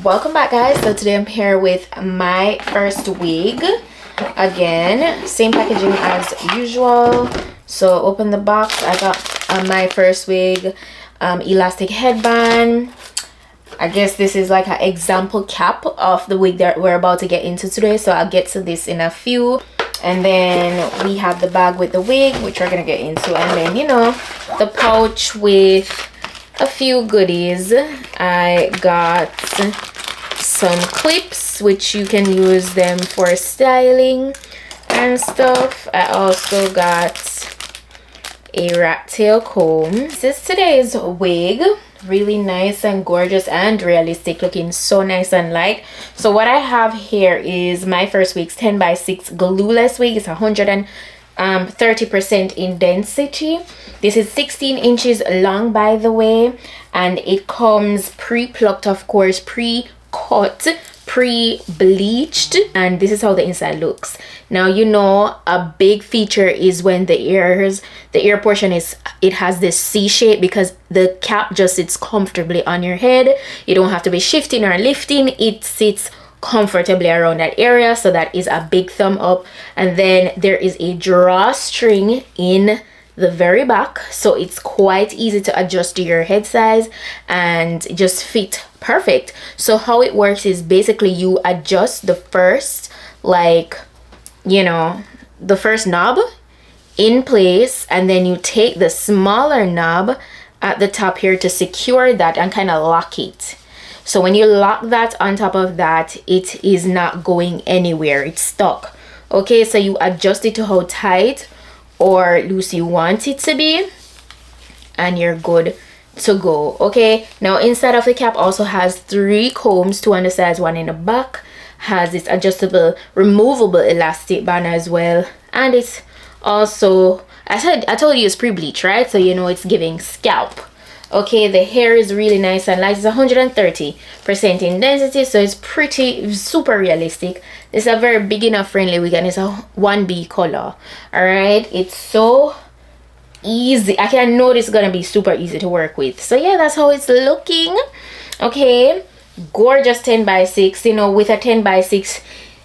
Welcome back, guys. So today I'm here with my first wig again, same packaging as usual. So open the box. I got my first wig elastic headband. I guess this is like an example cap of the wig that we're about to get into today, so I'll get to this in a few. And then we have the bag with the wig, which we're gonna get into, and then, you know, the pouch with a few goodies. I got some clips, which you can use them for styling and stuff. I also got a rat tail comb. This is today's wig. Really nice and gorgeous and realistic, looking so nice and light. So what I have here is my first wig's 10x6 glueless wig. It's 130% in density. This is 16 inches long, by the way, and it comes pre-plucked, of course, pre-cut, pre-bleached, and this is how the inside looks. Now, you know, a big feature is when the ear portion it has this C shape, because the cap just sits comfortably on your head. You don't have to be shifting or lifting. It sits comfortably around that area, so that is a big thumb up. And then there is a drawstring in the very back, so it's quite easy to adjust to your head size and just fit perfect. So how it works is basically you adjust the first, like, you know, the first knob in place, and then you take the smaller knob at the top here to secure that and kind of lock it. So when you lock that on top of that, it is not going anywhere. It's stuck. Okay, so you adjust it to how tight or loose you want it to be, and you're good to go. Okay, now inside of the cap also has 3 combs, 2 on the sides, 1 in the back. Has this adjustable removable elastic band as well, and it's also, I told you it's pre-bleached, right? So you know it's giving scalp. Okay, the hair is really nice and light. It's 130% in density, so it's pretty super realistic. It's a very beginner friendly wig, and it's a 1B color. All right, it's so easy. I know this is gonna be super easy to work with. So yeah, that's how it's looking. Okay, gorgeous 10x6. You know, with a 10x6,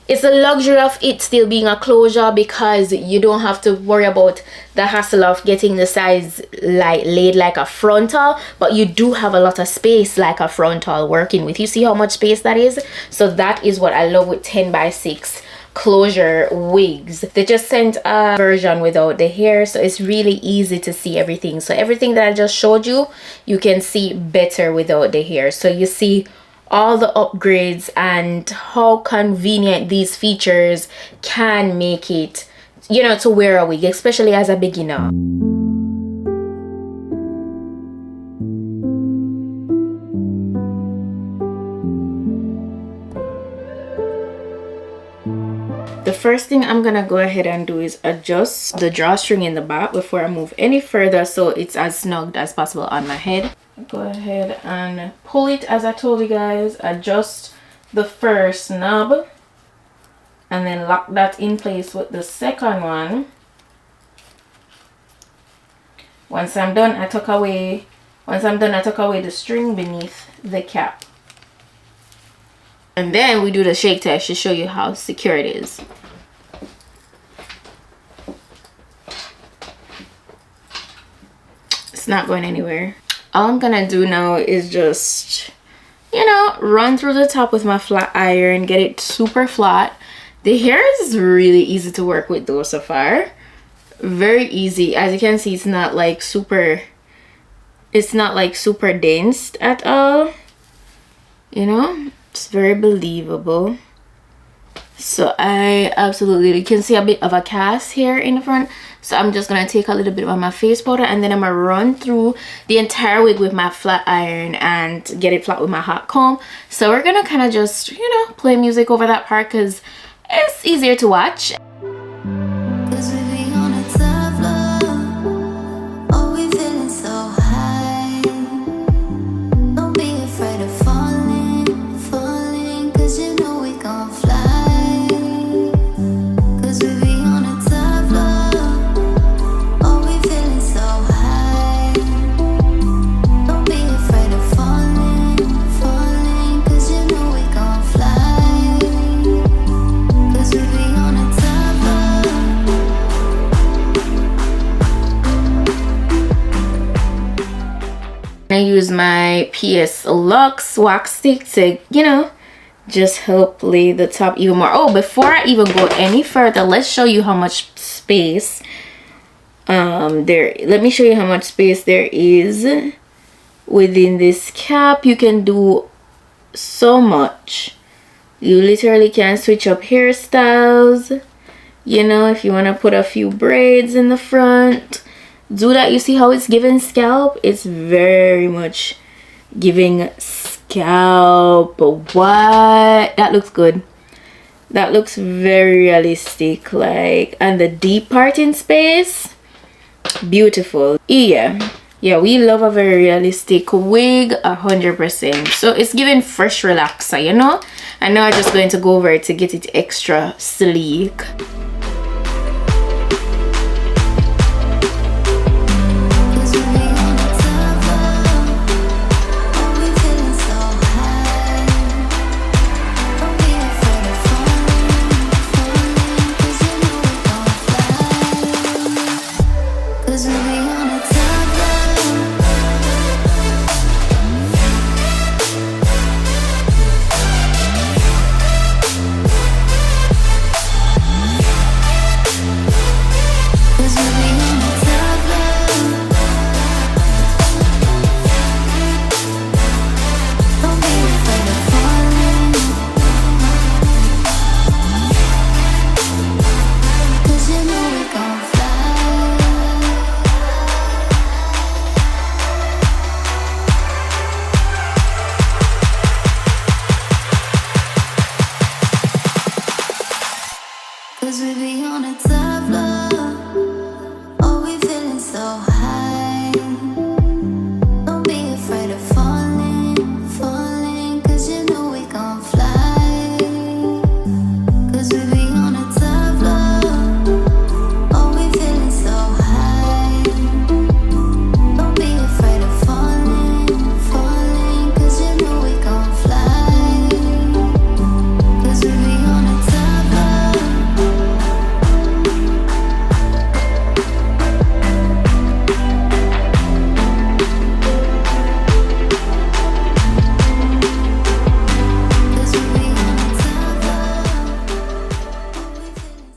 it's the luxury of it still being a closure, because you don't have to worry about the hassle of getting the size laid like a frontal, but you do have a lot of space like a frontal working with. You see how much space that is? So that is what I love with 10x6 closure wigs. They just sent a version without the hair, so it's really easy to see everything. So everything that I just showed you, you can see better without the hair. So you see all the upgrades and how convenient these features can make it, you know, to wear a wig, especially as a beginner. The first thing I'm gonna go ahead and do is adjust the drawstring in the back before I move any further, so it's as snug as possible on my head. Go ahead and pull it, as I told you guys. Adjust the first knob and then lock that in place with the second one. Once I'm done, I tuck away the string beneath the cap. And then we do the shake test to show you how secure it is. It's not going anywhere. All I'm gonna do now is just, you know, run through the top with my flat iron, get it super flat. The hair is really easy to work with though so far. Very easy. As you can see, it's not like super dense at all. You know, it's very believable. So I absolutely, you can see a bit of a cast here in the front. So I'm just gonna take a little bit of my face powder, and then I'm gonna run through the entire wig with my flat iron and get it flat with my hot comb. So we're gonna kind of just, you know, play music over that part because it's easier to watch. Don't be afraid of falling, 'cause you know gonna use my PS Lux wax stick to, you know, just help lay the top even more. Oh, before I even go any further, let's show you how much space let me show you how much space there is within this cap. You can do so much. You literally can switch up hairstyles, you know, if you want to put a few braids in the front, do that. You see how it's giving scalp? It's very much giving scalp. What? That looks good. That looks very realistic. Like, and the deep parting space, beautiful. Yeah, we love a very realistic wig, 100%. So it's giving fresh relaxer, you know. And now I'm just going to go over it to get it extra sleek.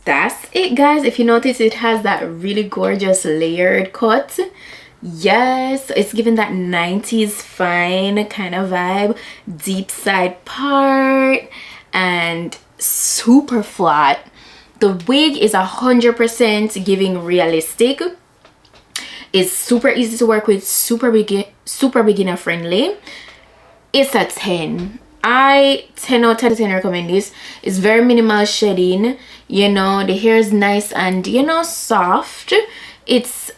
That's it, guys. If you notice, it has that really gorgeous layered cut. Yes, it's giving that 90s fine kind of vibe, deep side part, and super flat. The wig is 100% giving realistic. It's super easy to work with, super beginner friendly. It's a 10. 10 out of 10 recommend this. It's very minimal shedding, you know, the hair is nice and, you know, soft. It's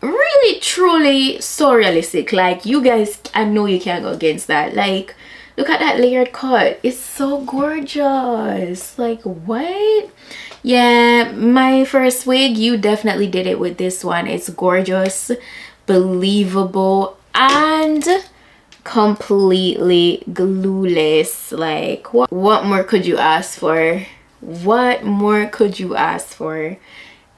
really truly so realistic. Like, you guys, I know you can't go against that. Like, look at that layered cut. It's so gorgeous. Like, what? Yeah, my first wig, you definitely did it with this one. It's gorgeous, believable, and completely glueless. Like, what more could you ask for? What more could you ask for?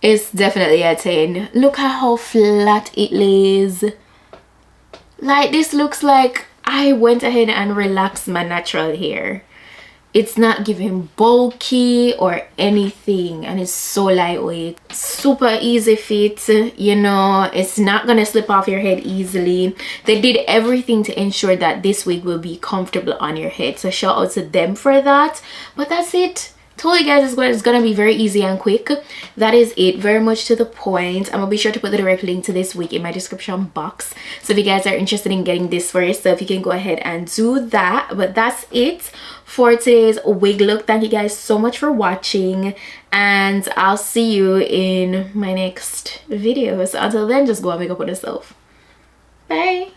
It's definitely a 10. Look at how flat it lays. Like, this looks like I went ahead and relaxed my natural hair. It's not giving bulky or anything, and it's so lightweight, super easy fit, you know. It's not gonna slip off your head easily. They did everything to ensure that this wig will be comfortable on your head, so shout out to them for that. But that's it. Told you guys it's gonna be very easy and quick. That is it, very much to the point. I'm gonna be sure to put the direct link to this wig in my description box, so if you guys are interested in getting this for yourself, you can go ahead and do that. But that's it for today's wig look. Thank you guys so much for watching, and I'll see you in my next video. So until then, just go and make up with yourself. Bye.